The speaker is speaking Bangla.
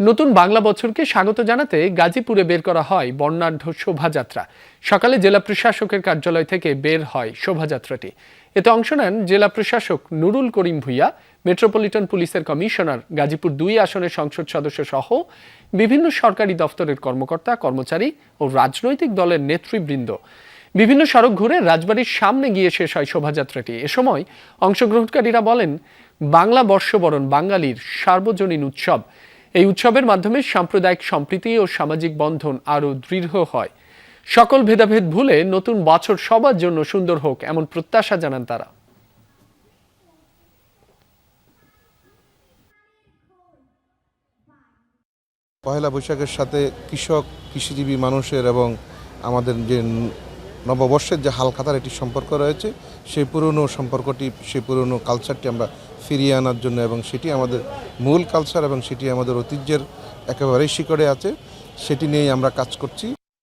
নতুন বাংলা বছরকে স্বাগত জানাতে গাজীপুরে বের করা হয় বর্ণাঢ্য শোভাযাত্রা। সকালে জেলা প্রশাসকের কার্যালয় থেকে বের হয় শোভাযাত্রাটি। এতে অংশ নেন জেলা প্রশাসক নুরুল করিম ভূঁইয়া, মেট্রোপলিটন পুলিশের কমিশনার, গাজীপুর 2 আসনের সংসদ সদস্য সহ বিভিন্ন সরকারি দফতরের কর্মকর্তা কর্মচারী ও রাজনৈতিক দলের নেতৃবৃন্দ। বিভিন্ন সড়ক ঘুরে রাজবাড়ির সামনে গিয়ে শেষ হয় শোভাযাত্রাটি। এ সময় অংশগ্রহণকারীরা বলেন, বাংলা বর্ষবরণ বাঙালির সার্বজনীন উৎসব। এই উৎসবের মাধ্যমে সাম্প্রদায়িক সম্প্রীতি ও সামাজিক বন্ধন আরও দৃঢ় হয়। সকল ভেদাভেদ ভুলে নতুন বছর সবার জন্য সুন্দর হোক, এমন প্রত্যাশা জানান তারা। পহেলা বৈশাখের সাথে কৃষক, কৃষিজীবী মানুষের এবং আমাদের যে নববর্ষের যে হালখাতার একটি সম্পর্ক রয়েছে, সেই পুরনো সম্পর্কটি, সেই পুরনো কালচারটি আমরা ফিরিয়ে আনার জন্য, এবং সেটি আমাদের মূল কালচার এবং সেটি আমাদের ঐতিহ্যের একেবারেই শিকড়ে আছে, সেটি নিয়েই আমরা কাজ করছি।